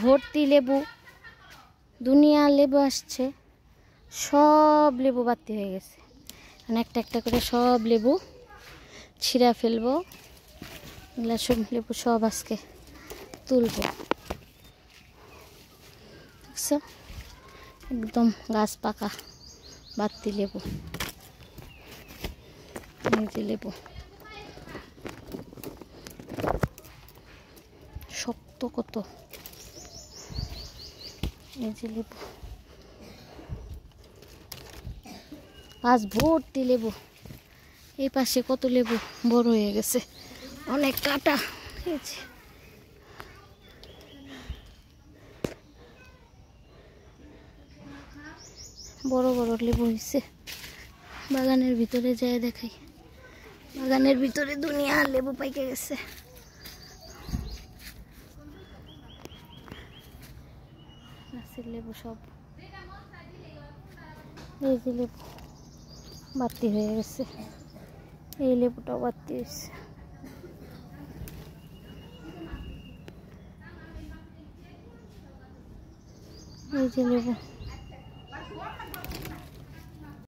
ভর্তি লেবু, দুনিয়া লেবু আসছে, সব লেবু বাতি হয়ে গেছে। মানে একটা একটা করে সব লেবু ছিঁড়া ফেলবো। এগুলা সব লেবু সব আজকে তুলবো। দেখছো, একদম গাছ পাকা বাতি লেবু। এই যে লেবু শক্ত কত, এই যে লেবু গাছ ভর্তি লেবু। এই পাশে কত লেবু বড় হয়ে গেছে, অনেক কাটা। এই যে বড় বড় লেবু হয়েছে। বাগানের ভিতরে যায় দেখাই, বাগানের ভিতরে দুনিয়া লেবু পাইকে গেছে। গাছের লেবু সব, এই যে লেবু বাতি হয়ে গেছে, এই লেবুটাও বাতি হয়েছে। এই যে লেবু